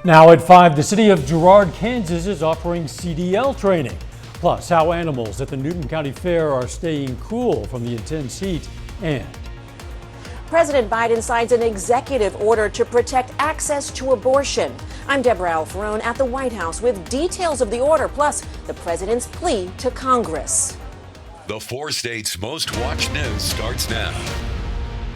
Now at 5, the city of Girard, Kansas is offering CDL training. Plus, how animals at the Newton County Fair are staying cool from the intense heat. And President Biden signs an executive order to protect access to abortion. I'm Deborah Alfarone at the White House with details of the order, plus the president's plea to Congress. The 4 states' most watched news starts now.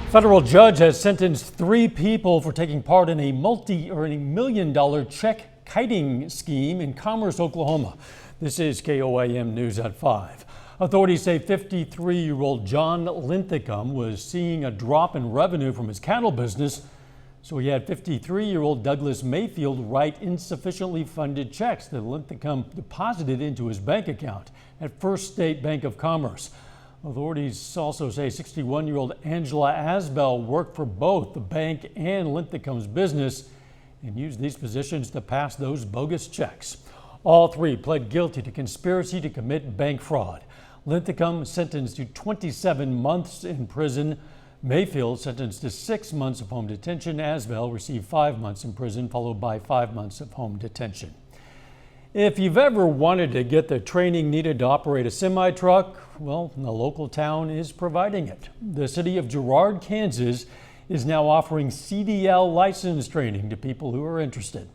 a federal judge has sentenced 3 people for taking part in a multi-million-dollar check kiting scheme in Commerce, Oklahoma. This is KOAM News at 5. Authorities say 53-year-old John Linthicum was seeing a drop in revenue from his cattle business, so he had 53-year-old Douglas Mayfield write insufficiently funded checks that Linthicum deposited into his bank account at First State Bank of Commerce. Authorities also say 61-year-old Angela Asbell worked for both the bank and Linthicum's business and used these positions to pass those bogus checks. All 3 pled guilty to conspiracy to commit bank fraud. Linthicum sentenced to 27 months in prison. Mayfield sentenced to 6 months of home detention. Asbell received 5 months in prison, followed by 5 months of home detention. If you've ever wanted to get the training needed to operate a semi-truck, well, the local town is providing it. The city of Girard, Kansas is now offering CDL license training to people who are interested.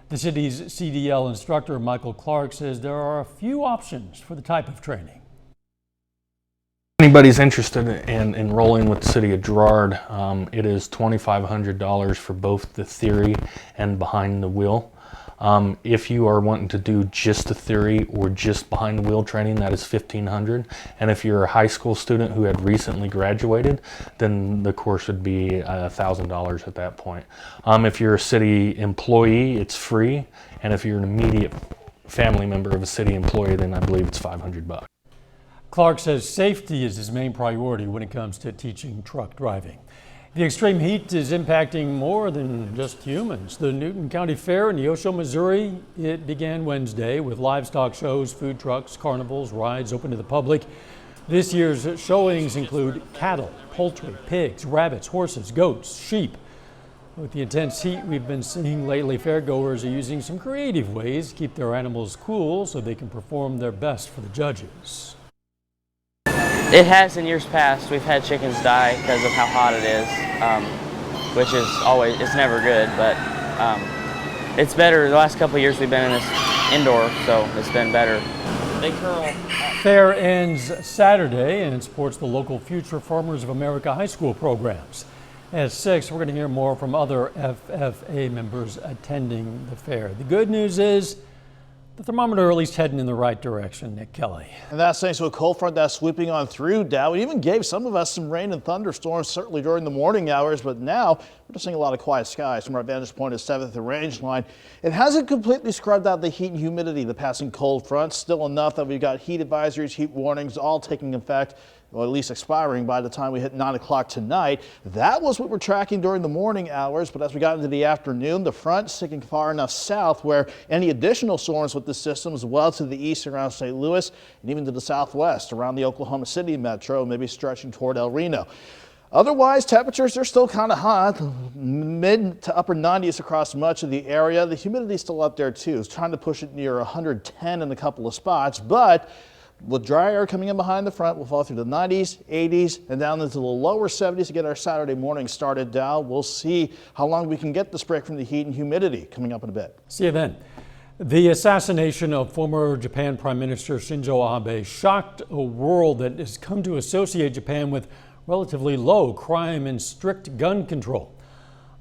The city's CDL instructor, Michael Clark, says there are a few options for the type of training. Anybody's interested in enrolling with the city of Girard, it is $2,500 for both the theory and behind the wheel. If you are wanting to do just the theory or just behind the wheel training, that is $1,500. And if you're a high school student who had recently graduated, then the course would be $1,000 at that point. If you're a city employee, it's free. And if you're an immediate family member of a city employee, then I believe it's $500. Clark says safety is his main priority when it comes to teaching truck driving. The extreme heat is impacting more than just humans. The Newton County Fair in Neosho, Missouri, it began Wednesday with livestock shows, food trucks, carnivals, rides open to the public. This year's showings include cattle, poultry, pigs, rabbits, horses, goats, sheep. With the intense heat we've been seeing lately, fairgoers are using some creative ways to keep their animals cool so they can perform their best for the judges. It has in years past. We've had chickens die because of how hot it is, which is always, it's never good, but it's better. The last couple of years we've been in this indoor, so it's been better. They curl. Fair ends Saturday and it supports the local Future Farmers of America high school programs. At 6, we're going to hear more from other FFA members attending the fair. The good news is the thermometer at least heading in the right direction. Nick Kelly. And that's thanks to a cold front that's sweeping on through Dow. It even gave some of us some rain and thunderstorms, certainly during the morning hours, but now we're just seeing a lot of quiet skies from our vantage point at 7th and Range Line. It hasn't completely scrubbed out the heat and humidity. The passing cold front still enough that we've got heat advisories, heat warnings, all taking effect, or at least expiring by the time we hit 9 o'clock tonight. That was what we're tracking during the morning hours, but as we got into the afternoon, the front sticking far enough south where any additional storms with the system as well to the east around St. Louis and even to the southwest around the Oklahoma City metro, maybe stretching toward El Reno. Otherwise, temperatures are still kind of hot, mid to upper 90s across much of the area. The humidity is still up there too. It's trying to push it near 110 in a couple of spots, but with dry air coming in behind the front, we'll fall through the 90s, 80s, and down into the lower 70s to get our Saturday morning started down. We'll see how long we can get this break from the heat and humidity coming up in a bit. See you then. The assassination of former Japan Prime Minister Shinzo Abe shocked a world that has come to associate Japan with relatively low crime and strict gun control.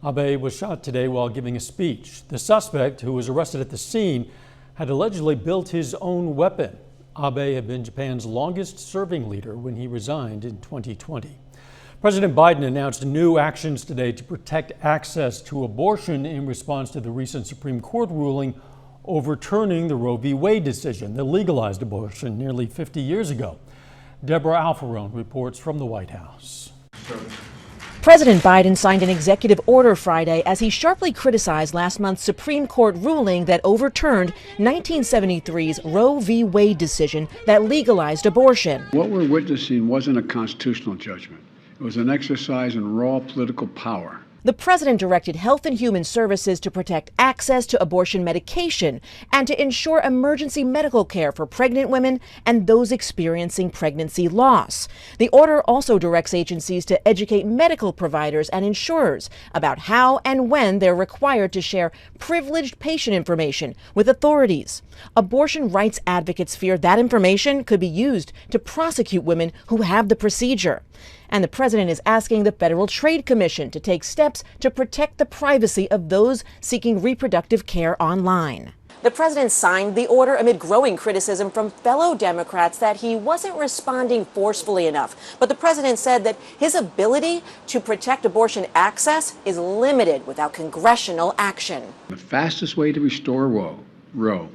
Abe was shot today while giving a speech. The suspect, who was arrested at the scene, had allegedly built his own weapon. Abe had been Japan's longest serving leader when he resigned in 2020. President Biden announced new actions today to protect access to abortion in response to the recent Supreme Court ruling overturning the Roe v. Wade decision that legalized abortion nearly 50 years ago. Deborah Alfarone reports from the White House. President Biden signed an executive order Friday as he sharply criticized last month's Supreme Court ruling that overturned 1973's Roe v. Wade decision that legalized abortion. What we're witnessing wasn't a constitutional judgment. It was an exercise in raw political power. The president directed Health and Human Services to protect access to abortion medication and to ensure emergency medical care for pregnant women and those experiencing pregnancy loss. The order also directs agencies to educate medical providers and insurers about how and when they're required to share privileged patient information with authorities. Abortion rights advocates fear that information could be used to prosecute women who have the procedure. And the president is asking the Federal Trade Commission to take steps to protect the privacy of those seeking reproductive care online. The president signed the order amid growing criticism from fellow Democrats that he wasn't responding forcefully enough. But the president said that his ability to protect abortion access is limited without congressional action. The fastest way to restore Roe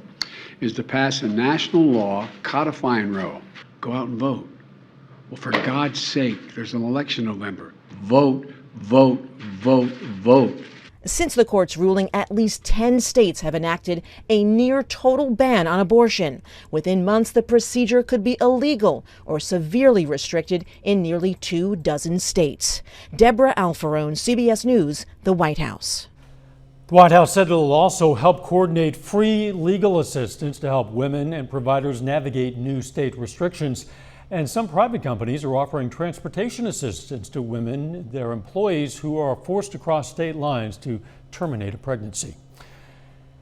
is to pass a national law codifying Roe. Go out and vote. Well, for God's sake, there's an election in November. Vote, vote, vote, vote. Since the court's ruling, at least 10 states have enacted a near-total ban on abortion. Within months, the procedure could be illegal or severely restricted in nearly 24 states. Deborah Alfarone, CBS News, the White House. The White House said it will also help coordinate free legal assistance to help women and providers navigate new state restrictions. And some private companies are offering transportation assistance to women, their employees who are forced to cross state lines to terminate a pregnancy.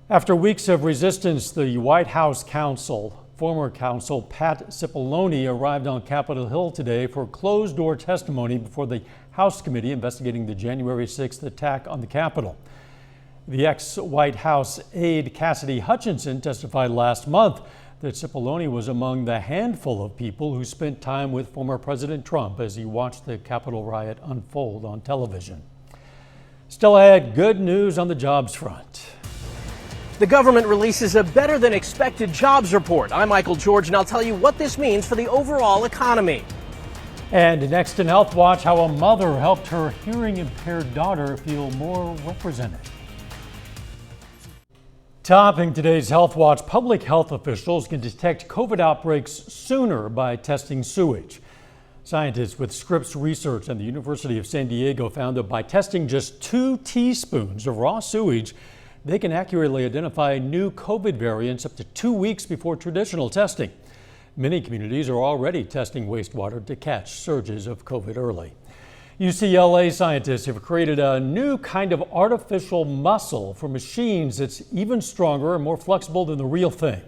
After weeks of resistance, the White House counsel, former counsel Pat Cipollone, arrived on Capitol Hill today for closed-door testimony before the House committee investigating the January 6th attack on the Capitol. The ex-White House aide Cassidy Hutchinson testified last month that Cipollone was among the handful of people who spent time with former President Trump as he watched the Capitol riot unfold on television. Still ahead, good news on the jobs front. The government releases a better-than-expected jobs report. I'm Michael George, and I'll tell you what this means for the overall economy. And next in Health Watch, how a mother helped her hearing-impaired daughter feel more represented. Topping today's Health Watch, public health officials can detect COVID outbreaks sooner by testing sewage. Scientists with Scripps Research and the University of San Diego found that by testing just 2 teaspoons of raw sewage, they can accurately identify new COVID variants up to 2 weeks before traditional testing. Many communities are already testing wastewater to catch surges of COVID early. UCLA scientists have created a new kind of artificial muscle for machines that's even stronger and more flexible than the real thing.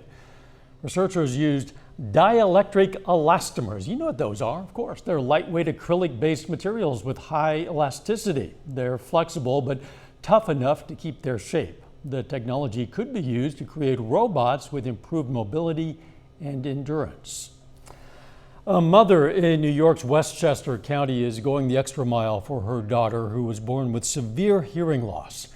Researchers used dielectric elastomers. You know what those are, of course. They're lightweight acrylic-based materials with high elasticity. They're flexible but tough enough to keep their shape. The technology could be used to create robots with improved mobility and endurance. A mother in New York's Westchester County is going the extra mile for her daughter who was born with severe hearing loss.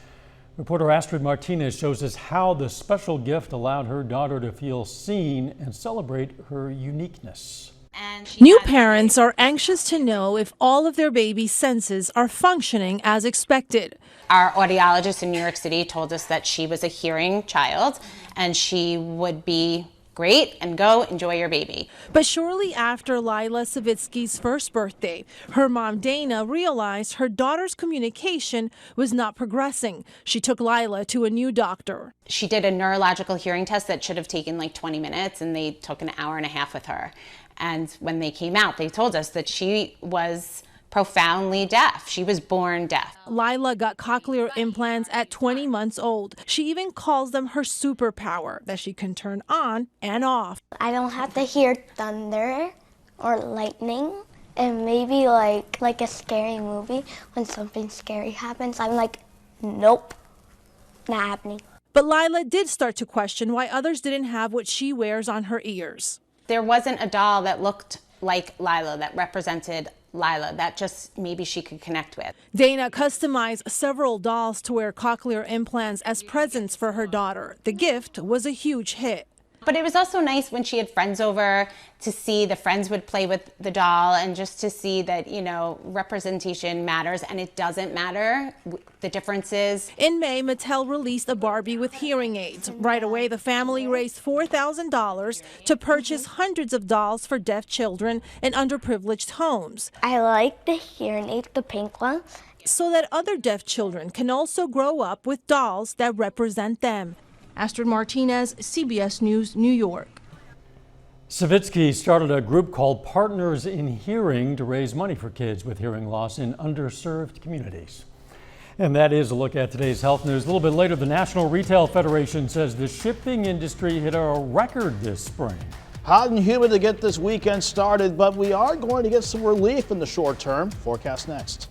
Reporter Astrid Martinez shows us how the special gift allowed her daughter to feel seen and celebrate her uniqueness. New parents are anxious to know if all of their baby's senses are functioning as expected. Our audiologist in New York City told us that she was a hearing child and she would be great and go enjoy your baby. But shortly after Lila Savitsky's first birthday, her mom Dana realized her daughter's communication was not progressing. She took Lila to a new doctor. She did a neurological hearing test that should have taken like 20 minutes and they took an hour and a half with her. And when they came out, they told us that she was profoundly deaf. She was born deaf. Lila got cochlear implants at 20 months old. She even calls them her superpower that she can turn on and off. I don't have to hear thunder or lightning and maybe like a scary movie when something scary happens. I'm like, nope, not happening. But Lila did start to question why others didn't have what she wears on her ears. There wasn't a doll that looked like Lila, that represented Lila, that just maybe she could connect with. Dana customized several dolls to wear cochlear implants as presents for her daughter. The gift was a huge hit. But it was also nice when she had friends over to see the friends would play with the doll and just to see that, you know, representation matters and it doesn't matter the differences. In May, Mattel released a Barbie with hearing aids. Right away, the family raised $4,000 to purchase hundreds of dolls for deaf children in underprivileged homes. I like the hearing aid, the pink one. so that other deaf children can also grow up with dolls that represent them. Astrid Martinez, CBS News, New York. Savitsky started a group called Partners in Hearing to raise money for kids with hearing loss in underserved communities. And that is a look at today's health news. A little bit later, the National Retail Federation says the shipping industry hit a record this spring. Hot and humid to get this weekend started, but we are going to get some relief in the short term. Forecast next.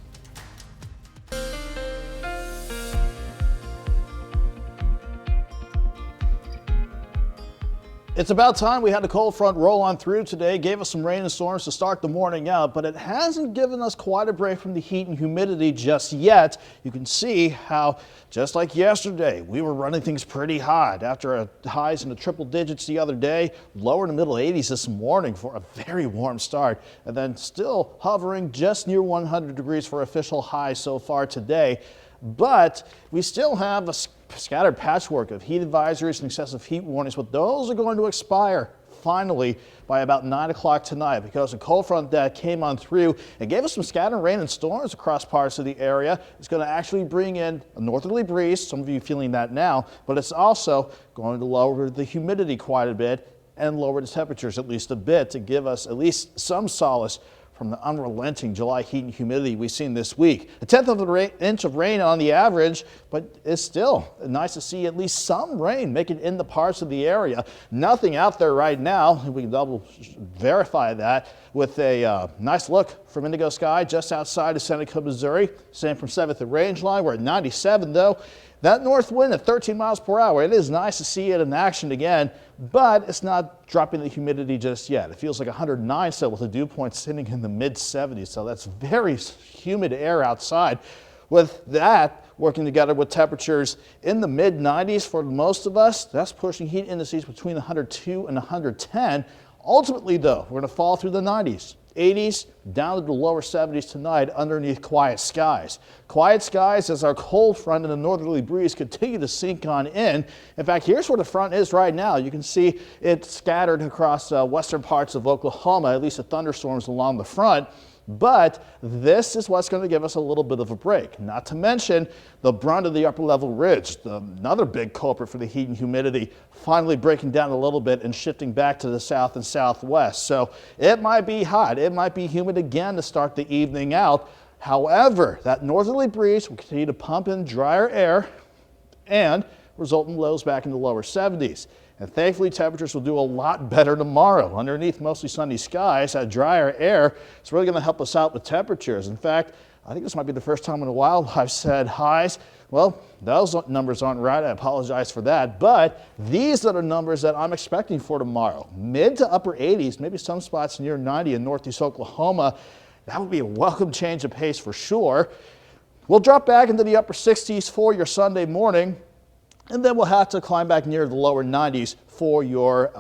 It's about time we had a cold front roll on through today. Gave us some rain and storms to start the morning out, but it hasn't given us quite a break from the heat and humidity just yet. You can see how, just like yesterday, we were running things pretty hot after a highs in the triple digits the other day, lower in the middle 80s this morning for a very warm start, and then still hovering just near 100 degrees for official highs so far today. But we still have a scattered patchwork of heat advisories and excessive heat warnings, but those are going to expire finally by about 9 o'clock tonight because a cold front that came on through and gave us some scattered rain and storms across parts of the area. It's going to actually bring in a northerly breeze, some of you feeling that now, but it's also going to lower the humidity quite a bit and lower the temperatures at least a bit to give us at least some solace from the unrelenting July heat and humidity we've seen this week. A tenth of an inch of rain on the average, but it's still nice to see at least some rain making it in the parts of the area. Nothing out there right now. We can double verify that with a nice look from Indigo Sky just outside of Seneca, Missouri. Same from 7th and Range Line. We're at 97 though. That north wind at 13 miles per hour, it is nice to see it in action again, but it's not dropping the humidity just yet. It feels like 109 still with the dew point sitting in the mid 70s, so that's very humid air outside. With that working together with temperatures in the mid 90s for most of us, that's pushing heat indices between 102 and 110. Ultimately though, we're going to fall through the 90s. 80s down to the lower 70s tonight underneath quiet skies. Quiet skies as our cold front and the northerly breeze continue to sink on in. In fact, here's where the front is right now. You can see it scattered across western parts of Oklahoma, at least the thunderstorms along the front. But this is what's going to give us a little bit of a break, not to mention the brunt of the upper level ridge, another big culprit for the heat and humidity, finally breaking down a little bit and shifting back to the south and southwest. So it might be hot, it might be humid again to start the evening out. However, that northerly breeze will continue to pump in drier air and result in lows back in the lower 70s. And thankfully, temperatures will do a lot better tomorrow. Underneath mostly sunny skies, that drier air is really going to help us out with temperatures. In fact, I think this might be the first time in a while I've said highs. Well, those numbers aren't right. I apologize for that. But these are the numbers that I'm expecting for tomorrow. Mid to upper 80s, maybe some spots near 90 in northeast Oklahoma. That would be a welcome change of pace for sure. We'll drop back into the upper 60s for your Sunday morning. And then we'll have to climb back near the lower 90s for your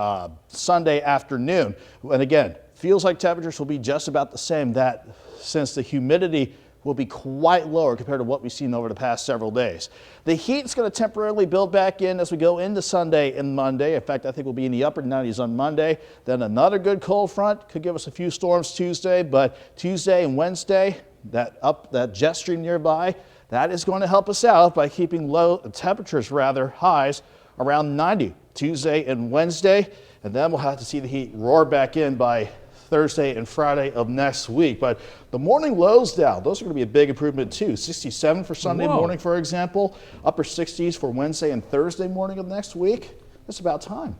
Sunday afternoon. And again, feels like temperatures will be just about the same, that since the humidity will be quite lower compared to what we've seen over the past several days. The heat's going to temporarily build back in as we go into Sunday and Monday. In fact, I think we'll be in the upper 90s on Monday. Then another good cold front could give us a few storms Tuesday, but Tuesday and Wednesday, that jet stream nearby, that is going to help us out by keeping low temperatures, highs around 90 Tuesday and Wednesday. And then we'll have to see the heat roar back in by Thursday and Friday of next week. But the morning lows down, those are going to be a big improvement too. 67 for Sunday morning, for example, upper 60s for Wednesday and Thursday morning of next week. It's about time.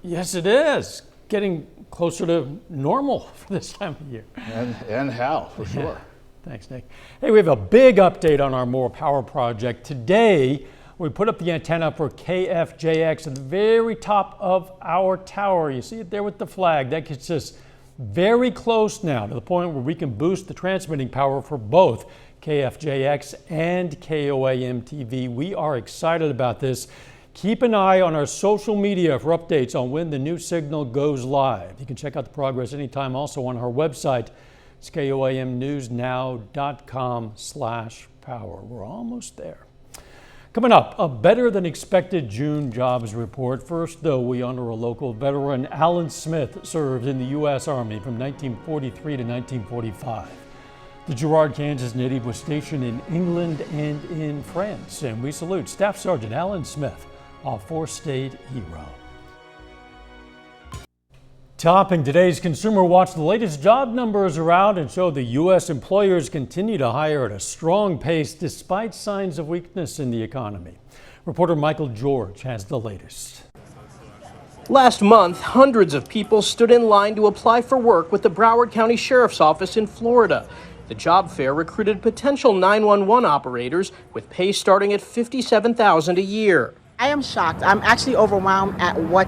Yes, it is. Getting closer to normal for this time of year. And how, for sure. Thanks, Nick. Hey, we have a big update on our More Power project. Today, we put up the antenna for KFJX at the very top of our tower. You see it there with the flag. That gets us very close now to the point where we can boost the transmitting power for both KFJX and KOAM TV. We are excited about this. Keep an eye on our social media for updates on when the new signal goes live. You can check out the progress anytime also on our website. It's KOAMnews.now.com/power. We're almost there. Coming up, a better than expected June jobs report. First, though, we honor a local veteran. Alan Smith served in the U.S. Army from 1943 to 1945. The Girard, Kansas native was stationed in England and in France. And we salute Staff Sergeant Alan Smith, a four-state hero. Topping today's Consumer Watch, the latest job numbers are out and show the U.S. employers continue to hire at a strong pace despite signs of weakness in the economy. Reporter Michael George has the latest. Last month, hundreds of people stood in line to apply for work with the Broward County Sheriff's Office in Florida. The job fair recruited potential 911 operators with pay starting at $57,000 a year. I am shocked. I'm actually overwhelmed at what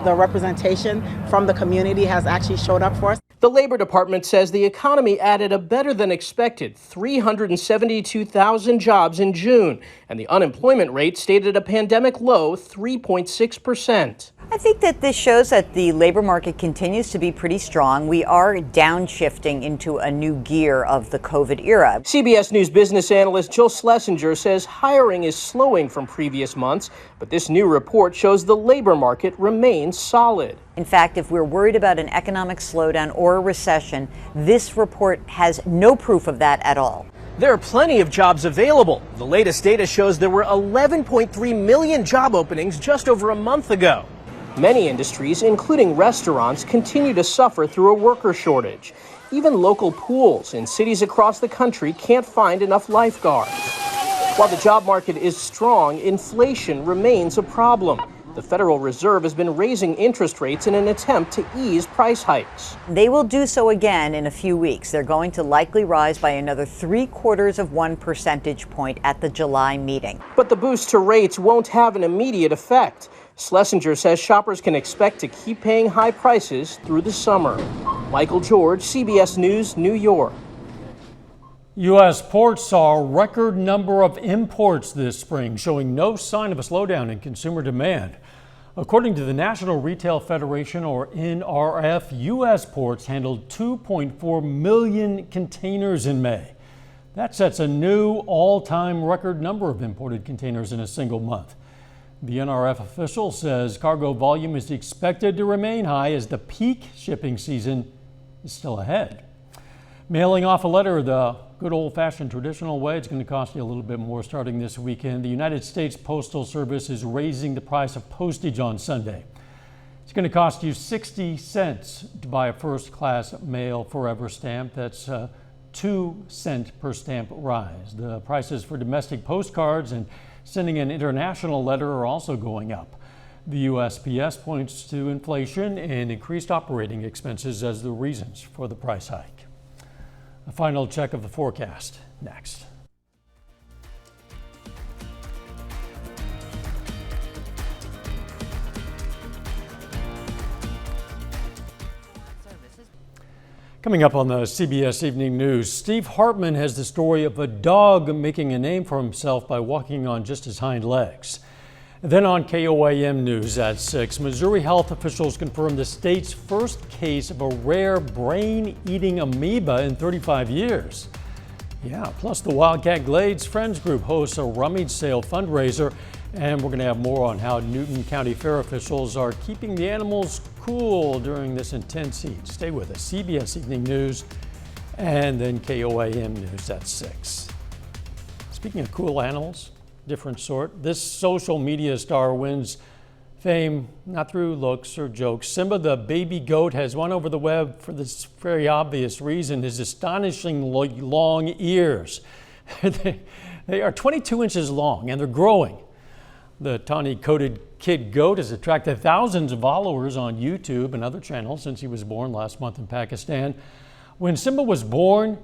the representation from the community has actually showed up for us. The Labor Department says the economy added a better than expected 372,000 jobs in June, and the unemployment rate stayed at a pandemic low 3.6%. I think that this shows that the labor market continues to be pretty strong. We are downshifting into a new gear of the COVID era. CBS News business analyst Jill Schlesinger says hiring is slowing from previous months, but this new report shows the labor market remains solid. In fact, if we're worried about an economic slowdown or a recession, this report has no proof of that at all. There are plenty of jobs available. The latest data shows there were 11.3 million job openings just over a month ago. Many industries, including restaurants, continue to suffer through a worker shortage. Even local pools in cities across the country can't find enough lifeguards. While the job market is strong, inflation remains a problem. The Federal Reserve has been raising interest rates in an attempt to ease price hikes. They will do so again in a few weeks. They're going to likely rise by another 0.75 percentage point at the July meeting. But the boost to rates won't have an immediate effect. Schlesinger says shoppers can expect to keep paying high prices through the summer. Michael George, CBS News, New York. U.S. ports saw a record number of imports this spring, showing no sign of a slowdown in consumer demand. According to the National Retail Federation, or NRF, U.S. ports handled 2.4 million containers in May. That sets a new all-time record number of imported containers in a single month. The NRF official says cargo volume is expected to remain high as the peak shipping season is still ahead. Mailing off a letter the good old-fashioned traditional way, it's going to cost you a little bit more starting this weekend. The United States Postal Service is raising the price of postage on Sunday. It's going to cost you 60 cents to buy a first-class mail forever stamp. That's a 2-cent per stamp rise. The prices for domestic postcards and sending an international letter are also going up. The USPS points to inflation and increased operating expenses as the reasons for the price hike. A final check of the forecast next. Coming up on the CBS Evening News, Steve Hartman has the story of a dog making a name for himself by walking on just his hind legs. Then on KOAM News at 6, Missouri health officials confirmed the state's first case of a rare brain-eating amoeba in 35 years. Yeah, plus the Wildcat Glades Friends Group hosts a rummage sale fundraiser, and we're going to have more on how Newton County Fair officials are keeping the animals cool during this intense heat. Stay with us. CBS Evening News and then KOAM News at 6. Speaking of cool animals, different sort, this social media star wins fame not through looks or jokes. Simba the baby goat has won over the web for this very obvious reason: his astonishingly long ears. They are 22 inches long and they're growing. The tawny-coated kid goat has attracted thousands of followers on YouTube and other channels since he was born last month in Pakistan. When Simba was born,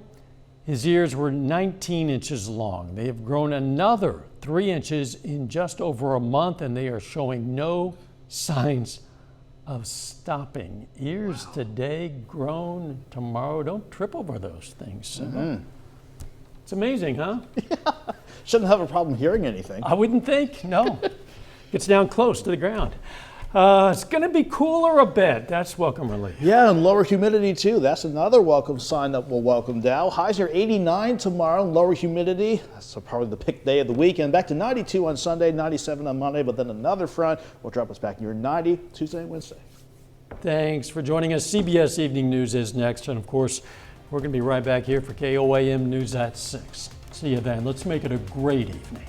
his ears were 19 inches long. They have grown another 3 inches in just over a month, and they are showing no signs of stopping. Ears today, grown tomorrow. Don't trip over those things. It's amazing, huh? Shouldn't have a problem hearing anything. I wouldn't think, no. Gets down close to the ground. It's going to be cooler a bit. That's welcome relief. Yeah, and lower humidity too. That's another welcome sign that will welcome Dow. Highs are 89 tomorrow, lower humidity. That's probably the pick day of the weekend. Back to 92 on Sunday, 97 on Monday, but then another front will drop us back near 90 Tuesday and Wednesday. Thanks for joining us. CBS Evening News is next, and of course, we're We're going to be right back here for KOAM News at 6. See you then. Let's make it a great evening.